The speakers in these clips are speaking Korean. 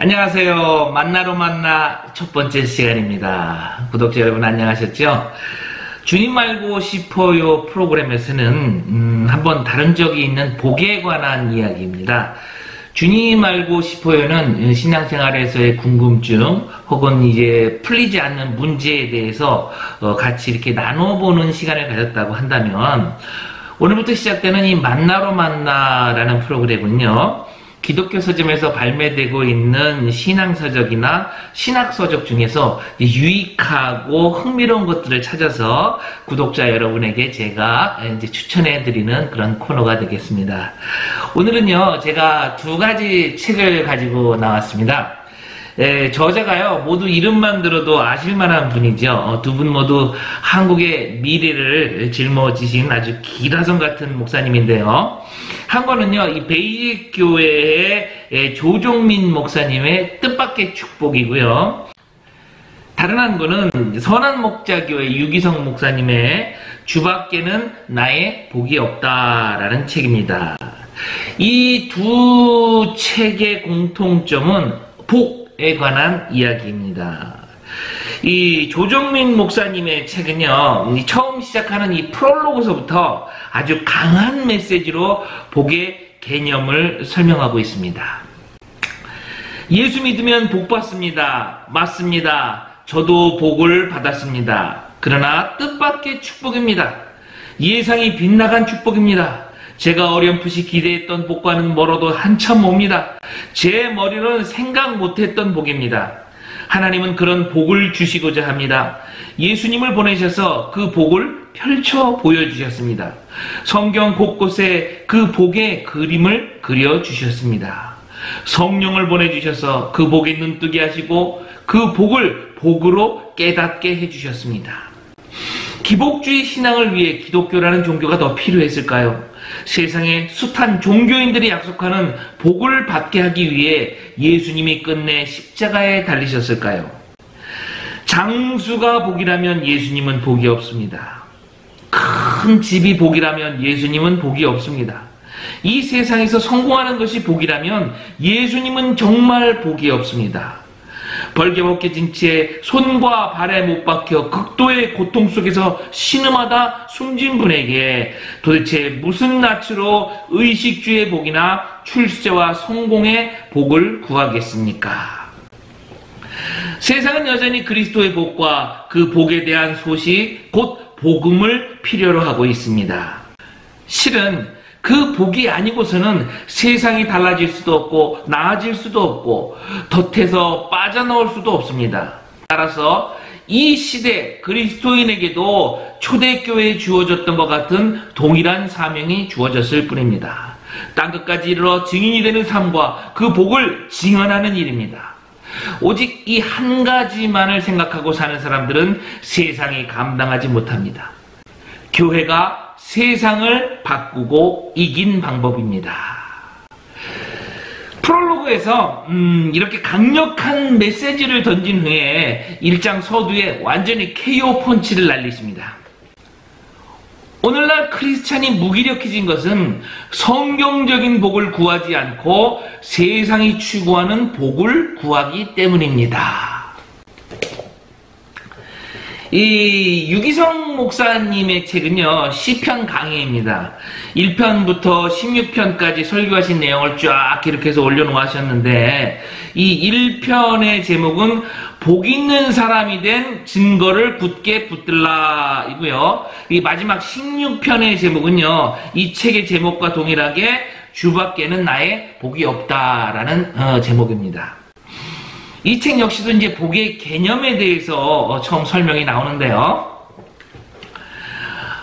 안녕하세요. 만나로 만나 첫 번째 시간입니다. 구독자 여러분 안녕하셨죠? 주님 알고 싶어요 프로그램에서는 한번 다른 적이 있는 복에 관한 이야기입니다. 주님 알고 싶어요는 신앙생활에서의 궁금증 혹은 이제 풀리지 않는 문제에 대해서 같이 이렇게 나눠보는 시간을 가졌다고 한다면, 오늘부터 시작되는 이 만나로 만나라는 프로그램은요, 기독교 서점에서 발매되고 있는 신앙서적이나 신학서적 중에서 유익하고 흥미로운 것들을 찾아서 구독자 여러분에게 제가 이제 추천해드리는 그런 코너가 되겠습니다. 오늘은요, 제가 두 가지 책을 가지고 나왔습니다. 저자가요, 모두 이름만 들어도 아실만한 분이죠. 두 분 모두 한국의 미래를 짊어지신 아주 기라성 같은 목사님인데요. 한 권은요, 이 베이직 교회의 조종민 목사님의 뜻밖의 축복이고요. 다른 한 권은 선한목자교회 유기성 목사님의 주밖에는 나의 복이 없다라는 책입니다. 이 두 책의 공통점은 복에 관한 이야기입니다. 이 조정민 목사님의 책은요, 처음 시작하는 이 프롤로그서부터 아주 강한 메시지로 복의 개념을 설명하고 있습니다. 예수 믿으면 복 받습니다. 맞습니다. 저도 복을 받았습니다. 그러나 뜻밖의 축복입니다. 예상이 빗나간 축복입니다. 제가 어렴풋이 기대했던 복과는 멀어도 한참 멉니다. 제 머리로는 생각 못했던 복입니다. 하나님은 그런 복을 주시고자 합니다. 예수님을 보내셔서 그 복을 펼쳐 보여주셨습니다. 성경 곳곳에 그 복의 그림을 그려주셨습니다. 성령을 보내주셔서 그 복에 눈뜨게 하시고 그 복을 복으로 깨닫게 해주셨습니다. 기복주의 신앙을 위해 기독교라는 종교가 더 필요했을까요? 세상에 숱한 종교인들이 약속하는 복을 받게 하기 위해 예수님이 끝내 십자가에 달리셨을까요? 장수가 복이라면 예수님은 복이 없습니다. 큰 집이 복이라면 예수님은 복이 없습니다. 이 세상에서 성공하는 것이 복이라면 예수님은 정말 복이 없습니다. 벌게벗겨진 채 손과 발에 못 박혀 극도의 고통 속에서 신음하다 숨진 분에게 도대체 무슨 낯으로 의식주의 복이나 출세와 성공의 복을 구하겠습니까? 세상은 여전히 그리스도의 복과 그 복에 대한 소식, 곧 복음을 필요로 하고 있습니다. 실은 그 복이 아니고서는 세상이 달라질 수도 없고 나아질 수도 없고 덫에서 빠져나올 수도 없습니다. 따라서 이 시대 그리스도인에게도 초대교회에 주어졌던 것 같은 동일한 사명이 주어졌을 뿐입니다. 땅끝까지 이르러 증인이 되는 삶과 그 복을 증언하는 일입니다. 오직 이 한 가지만을 생각하고 사는 사람들은 세상이 감당하지 못합니다. 교회가 세상을 바꾸고 이긴 방법입니다. 프롤로그에서 이렇게 강력한 메시지를 던진 후에 1장 서두에 완전히 KO 펀치를 날리십니다. 오늘날 크리스찬이 무기력해진 것은 성경적인 복을 구하지 않고 세상이 추구하는 복을 구하기 때문입니다. 이 유기성 목사님의 책은요, 시편 강해입니다. 1편부터 16편까지 설교하신 내용을 쫙 이렇게 해서 올려놓으셨는데, 이 1편의 제목은 복 있는 사람이 된 증거를 굳게 붙들라 이고요. 이 마지막 16편의 제목은요, 이 책의 제목과 동일하게 주밖에는 나의 복이 없다라는 제목입니다. 이 책 역시도 이제 복의 개념에 대해서 처음 설명이 나오는데요.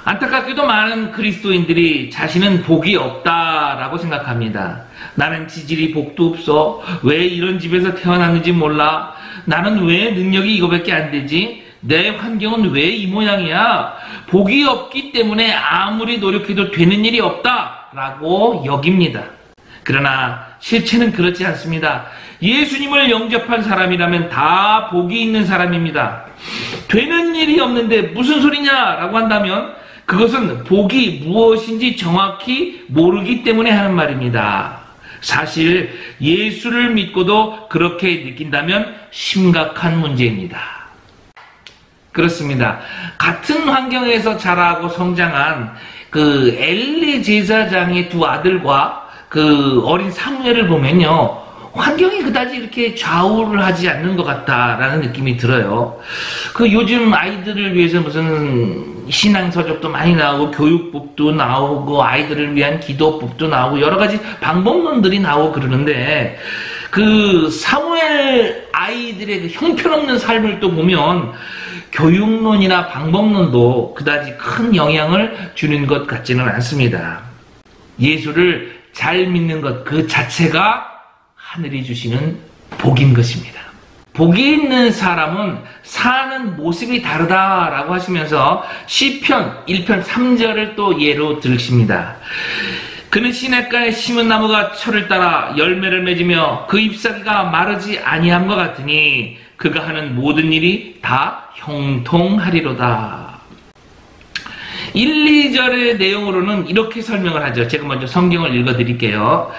안타깝게도 많은 그리스도인들이 자신은 복이 없다라고 생각합니다. 나는 지질이 복도 없어. 왜 이런 집에서 태어났는지 몰라. 나는 왜 능력이 이거밖에 안 되지? 내 환경은 왜 이 모양이야? 복이 없기 때문에 아무리 노력해도 되는 일이 없다라고 여깁니다. 그러나 실체는 그렇지 않습니다. 예수님을 영접한 사람이라면 다 복이 있는 사람입니다. 되는 일이 없는데 무슨 소리냐라고 한다면 그것은 복이 무엇인지 정확히 모르기 때문에 하는 말입니다. 사실 예수를 믿고도 그렇게 느낀다면 심각한 문제입니다. 그렇습니다. 같은 환경에서 자라고 성장한 그 엘리 제사장의 두 아들과 그 어린 사무엘을 보면요, 환경이 그다지 이렇게 좌우를 하지 않는 것 같다라는 느낌이 들어요. 그 요즘 아이들을 위해서 무슨 신앙서적도 많이 나오고 교육법도 나오고 아이들을 위한 기도법도 나오고 여러 가지 방법론들이 나오고 그러는데, 그 사무엘 아이들의 그 형편없는 삶을 또 보면 교육론이나 방법론도 그다지 큰 영향을 주는 것 같지는 않습니다. 예수를 잘 믿는 것 그 자체가 하늘이 주시는 복인 것입니다. 복이 있는 사람은 사는 모습이 다르다라고 하시면서 시편 1편 3절을 또 예로 들으십니다. 그는 시냇가에 심은 나무가 철을 따라 열매를 맺으며 그 잎사귀가 마르지 아니함과 같으니 그가 하는 모든 일이 다 형통하리로다. 1, 2절의 내용으로는 이렇게 설명을 하죠. 제가 먼저 성경을 읽어드릴게요.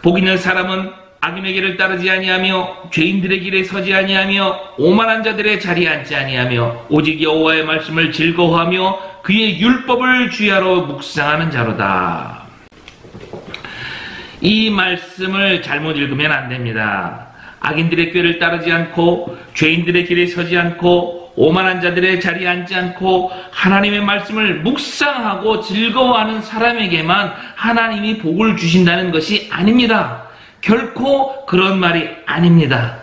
복 있는 사람은 악인의 길을 따르지 아니하며 죄인들의 길에 서지 아니하며 오만한 자들의 자리에 앉지 아니하며 오직 여호와의 말씀을 즐거워하며 그의 율법을 주야로 묵상하는 자로다. 이 말씀을 잘못 읽으면 안 됩니다. 악인들의 꾀를 따르지 않고 죄인들의 길에 서지 않고 오만한 자들의 자리에 앉지 않고 하나님의 말씀을 묵상하고 즐거워하는 사람에게만 하나님이 복을 주신다는 것이 아닙니다. 결코 그런 말이 아닙니다.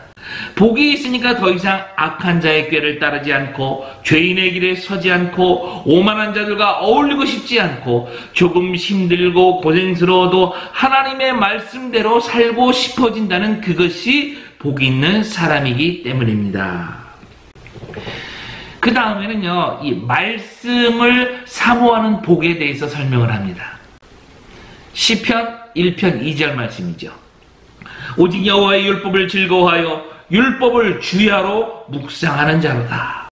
복이 있으니까 더 이상 악한 자의 꾀를 따르지 않고 죄인의 길에 서지 않고 오만한 자들과 어울리고 싶지 않고 조금 힘들고 고생스러워도 하나님의 말씀대로 살고 싶어진다는 그것이 복이 있는 사람이기 때문입니다. 그 다음에는요, 이 말씀을 사모하는 복에 대해서 설명을 합니다. 시편 1편 2절 말씀이죠. 오직 여호와의 율법을 즐거워하여 율법을 주야로 묵상하는 자로다.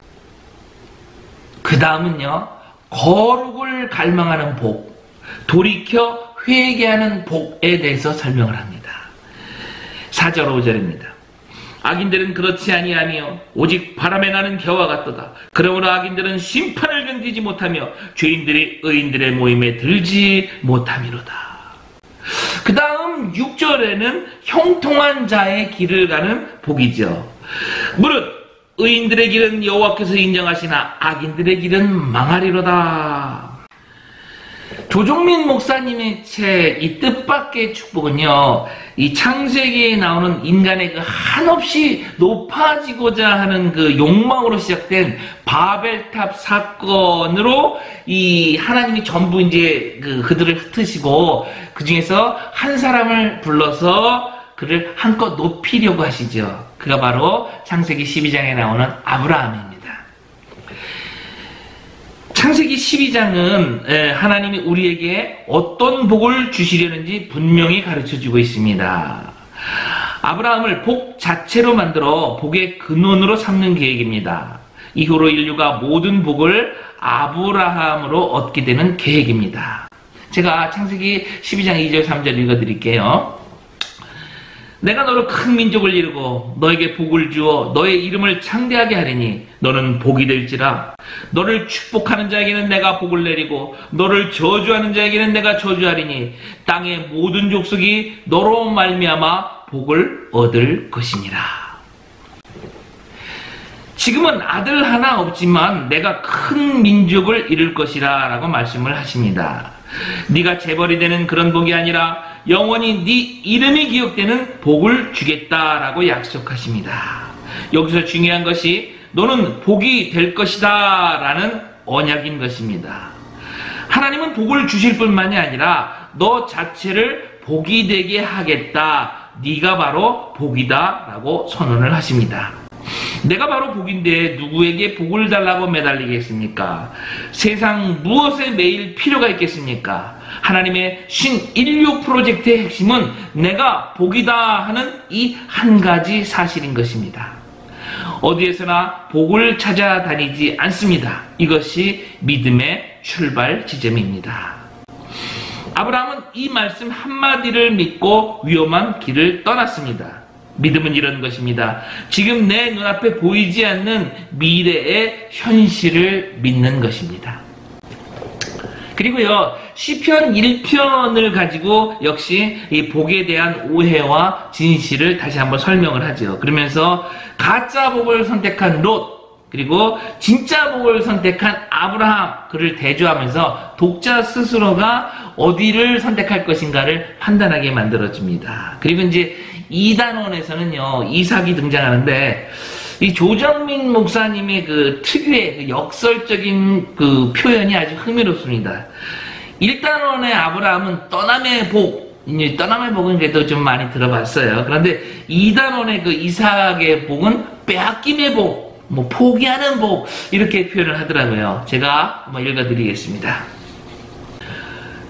그 다음은요, 거룩을 갈망하는 복, 돌이켜 회개하는 복에 대해서 설명을 합니다. 4절 5절입니다. 악인들은 그렇지 아니하며 오직 바람에 나는 겨와 같도다. 그러므로 악인들은 심판을 견디지 못하며 죄인들이 의인들의 모임에 들지 못함이로다. 그 다음 6절에는 형통한 자의 길을 가는 복이죠. 무릇 의인들의 길은 여호와께서 인정하시나 악인들의 길은 망하리로다. 조종민 목사님의 책 이 뜻밖의 축복은요, 이 창세기에 나오는 인간의 그 한없이 높아지고자 하는 그 욕망으로 시작된 바벨탑 사건으로 이 하나님이 전부 이제 그들을 흩으시고 그 중에서 한 사람을 불러서 그를 한껏 높이려고 하시죠. 그가 바로 창세기 12장에 나오는 아브라함입니다. 창세기 12장은 하나님이 우리에게 어떤 복을 주시려는지 분명히 가르쳐주고 있습니다. 아브라함을 복 자체로 만들어 복의 근원으로 삼는 계획입니다. 이후로 인류가 모든 복을 아브라함으로 얻게 되는 계획입니다. 제가 창세기 12장 2절 3절 읽어드릴게요. 내가 너로 큰 민족을 이루고 너에게 복을 주어 너의 이름을 창대하게 하리니 너는 복이 될지라. 너를 축복하는 자에게는 내가 복을 내리고 너를 저주하는 자에게는 내가 저주하리니 땅의 모든 족속이 너로 말미암아 복을 얻을 것이니라. 지금은 아들 하나 없지만 내가 큰 민족을 이룰 것이라 라고 말씀을 하십니다. 네가 재벌이 되는 그런 복이 아니라 영원히 네 이름이 기억되는 복을 주겠다라고 약속하십니다. 여기서 중요한 것이 너는 복이 될 것이다 라는 언약인 것입니다. 하나님은 복을 주실 뿐만이 아니라 너 자체를 복이 되게 하겠다. 네가 바로 복이다 라고 선언을 하십니다. 내가 바로 복인데 누구에게 복을 달라고 매달리겠습니까? 세상 무엇에 매일 필요가 있겠습니까? 하나님의 신인류 프로젝트의 핵심은 내가 복이다 하는 이 한 가지 사실인 것입니다. 어디에서나 복을 찾아다니지 않습니다. 이것이 믿음의 출발 지점입니다. 아브라함은 이 말씀 한마디를 믿고 위험한 길을 떠났습니다. 믿음은 이런 것입니다. 지금 내 눈앞에 보이지 않는 미래의 현실을 믿는 것입니다. 그리고요, 시편 1편을 가지고 역시 이 복에 대한 오해와 진실을 다시 한번 설명을 하죠. 그러면서 가짜 복을 선택한 롯, 그리고 진짜 복을 선택한 아브라함, 그를 대조하면서 독자 스스로가 어디를 선택할 것인가를 판단하게 만들어줍니다. 그리고 이제 2단원에서는요, 이삭이 등장하는데, 이 조정민 목사님의 그 특유의 그 역설적인 그 표현이 아주 흥미롭습니다. 1단원의 아브라함은 떠남의 복, 이제 떠남의 복은 그래도 좀 많이 들어봤어요. 그런데 2단원의 그 이삭의 복은 빼앗김의 복, 뭐 포기하는 복, 이렇게 표현을 하더라고요. 제가 한번 읽어드리겠습니다.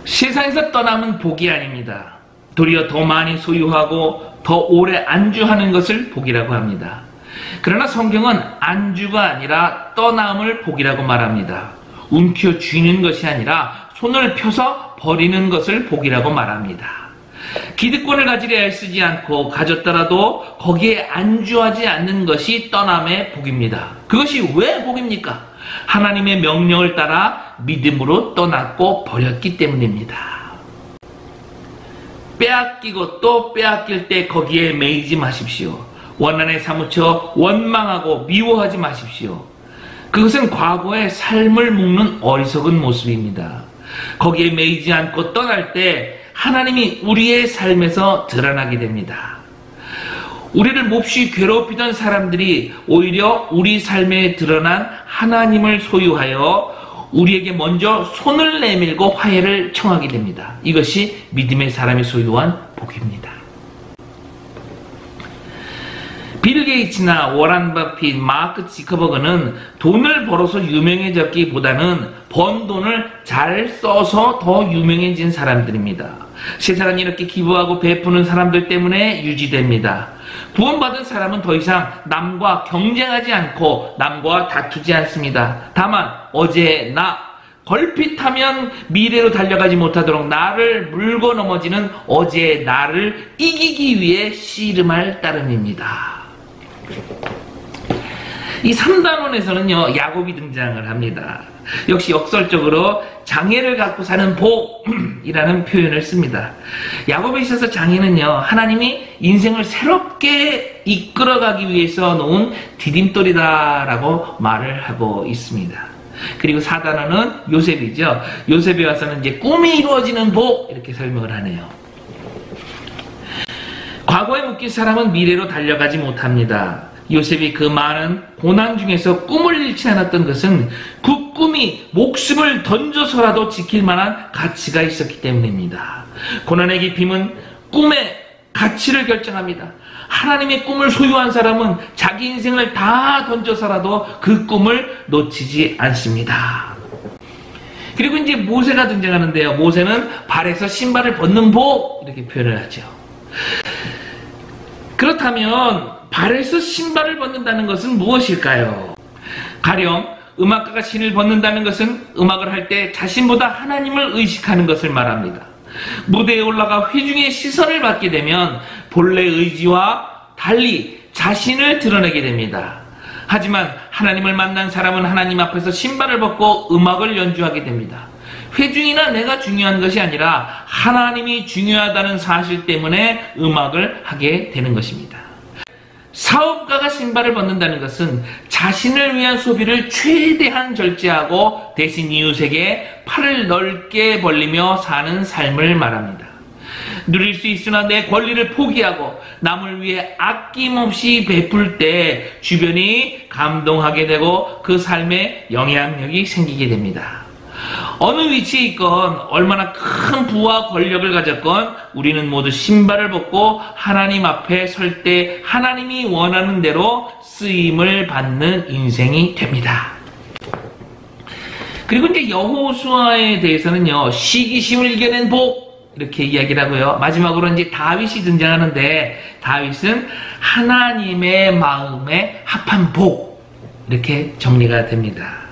세상에서 떠남은 복이 아닙니다. 도리어 더 많이 소유하고 더 오래 안주하는 것을 복이라고 합니다. 그러나 성경은 안주가 아니라 떠남을 복이라고 말합니다. 움켜 쥐는 것이 아니라 손을 펴서 버리는 것을 복이라고 말합니다. 기득권을 가지려 애쓰지 않고 가졌더라도 거기에 안주하지 않는 것이 떠남의 복입니다. 그것이 왜 복입니까? 하나님의 명령을 따라 믿음으로 떠났고 버렸기 때문입니다. 빼앗기고 또 빼앗길 때 거기에 매이지 마십시오. 원한에 사무쳐 원망하고 미워하지 마십시오. 그것은 과거의 삶을 묵는 어리석은 모습입니다. 거기에 매이지 않고 떠날 때 하나님이 우리의 삶에서 드러나게 됩니다. 우리를 몹시 괴롭히던 사람들이 오히려 우리 삶에 드러난 하나님을 소유하여 우리에게 먼저 손을 내밀고 화해를 청하게 됩니다. 이것이 믿음의 사람이 소유한 복입니다. 빌 게이츠나 워런 버핏, 마크 지커버그는 돈을 벌어서 유명해졌기보다는 번 돈을 잘 써서 더 유명해진 사람들입니다. 세상은 이렇게 기부하고 베푸는 사람들 때문에 유지됩니다. 구원받은 사람은 더 이상 남과 경쟁하지 않고 남과 다투지 않습니다. 다만 어제의 나, 걸핏하면 미래로 달려가지 못하도록 나를 물고 넘어지는 어제의 나를 이기기 위해 씨름할 따름입니다. 이 3단원에서는요, 야곱이 등장을 합니다. 역시 역설적으로 장애를 갖고 사는 복이라는 표현을 씁니다. 야곱에 있어서 장애는요, 하나님이 인생을 새롭게 이끌어가기 위해서 놓은 디딤돌이다라고 말을 하고 있습니다. 그리고 4단원은 요셉이죠. 요셉에 와서는 이제 꿈이 이루어지는 복, 이렇게 설명을 하네요. 과거에 묶인 사람은 미래로 달려가지 못합니다. 요셉이 그 많은 고난 중에서 꿈을 잃지 않았던 것은 그 꿈이 목숨을 던져서라도 지킬 만한 가치가 있었기 때문입니다. 고난의 깊임은 꿈의 가치를 결정합니다. 하나님의 꿈을 소유한 사람은 자기 인생을 다 던져서라도 그 꿈을 놓치지 않습니다. 그리고 이제 모세가 등장하는데요. 모세는 발에서 신발을 벗는 복, 이렇게 표현을 하죠. 그렇다면 발에서 신발을 벗는다는 것은 무엇일까요? 가령 음악가가 신을 벗는다는 것은 음악을 할 때 자신보다 하나님을 의식하는 것을 말합니다. 무대에 올라가 회중의 시선을 받게 되면 본래 의지와 달리 자신을 드러내게 됩니다. 하지만 하나님을 만난 사람은 하나님 앞에서 신발을 벗고 음악을 연주하게 됩니다. 회중이나 내가 중요한 것이 아니라 하나님이 중요하다는 사실 때문에 음악을 하게 되는 것입니다. 사업가가 신발을 벗는다는 것은 자신을 위한 소비를 최대한 절제하고 대신 이웃에게 팔을 넓게 벌리며 사는 삶을 말합니다. 누릴 수 있으나 내 권리를 포기하고 남을 위해 아낌없이 베풀 때 주변이 감동하게 되고 그 삶에 영향력이 생기게 됩니다. 어느 위치에 있건 얼마나 큰 부와 권력을 가졌건 우리는 모두 신발을 벗고 하나님 앞에 설 때 하나님이 원하는 대로 쓰임을 받는 인생이 됩니다. 그리고 이제 여호수아에 대해서는요, 시기심을 이겨낸 복, 이렇게 이야기를 하고요. 마지막으로 이제 다윗이 등장하는데 다윗은 하나님의 마음에 합한 복, 이렇게 정리가 됩니다.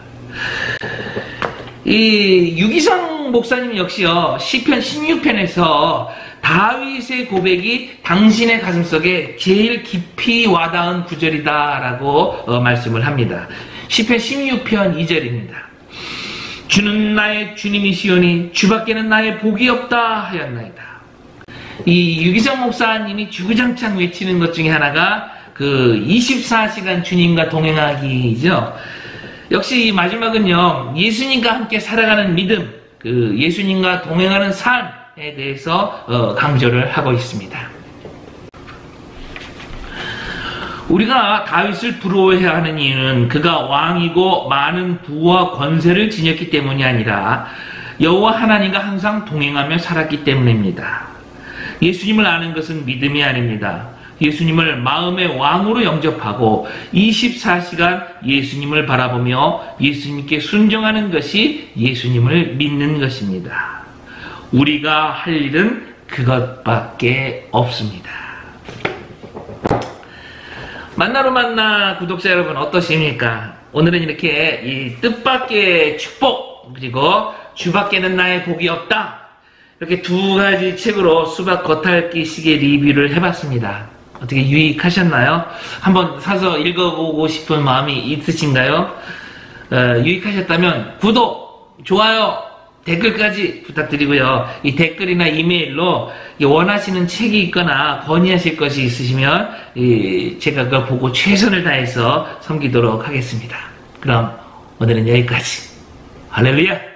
이 유기성 유기성 목사님 역시요, 시편 16편에서 다윗의 고백이 당신의 가슴속에 제일 깊이 와닿은 구절이다라고 말씀을 합니다. 시편 16편 2절입니다. 주는 나의 주님이시오니 주밖에는 나의 복이 없다 하였나이다. 이 유기성 목사님이 주구장창 외치는 것 중에 하나가 그 24시간 주님과 동행하기죠. 역시 이 마지막은요, 예수님과 함께 살아가는 믿음, 그 예수님과 동행하는 삶에 대해서 강조를 하고 있습니다. 우리가 다윗을 부러워해야 하는 이유는 그가 왕이고 많은 부와 권세를 지녔기 때문이 아니라 여호와 하나님과 항상 동행하며 살았기 때문입니다. 예수님을 아는 것은 믿음이 아닙니다. 예수님을 마음의 왕으로 영접하고 24시간 예수님을 바라보며 예수님께 순종하는 것이 예수님을 믿는 것입니다. 우리가 할 일은 그것밖에 없습니다. 만나로 만나 구독자 여러분 어떠십니까? 오늘은 이렇게 이 뜻밖의 축복, 그리고 주밖에는 나의 복이 없다, 이렇게 두 가지 책으로 수박 겉핥기 시계 리뷰를 해봤습니다. 어떻게 유익하셨나요? 한번 사서 읽어보고 싶은 마음이 있으신가요? 유익하셨다면 구독, 좋아요, 댓글까지 부탁드리고요. 이 댓글이나 이메일로 원하시는 책이 있거나 건의하실 것이 있으시면 제가 그걸 보고 최선을 다해서 섬기도록 하겠습니다. 그럼 오늘은 여기까지. 할렐루야!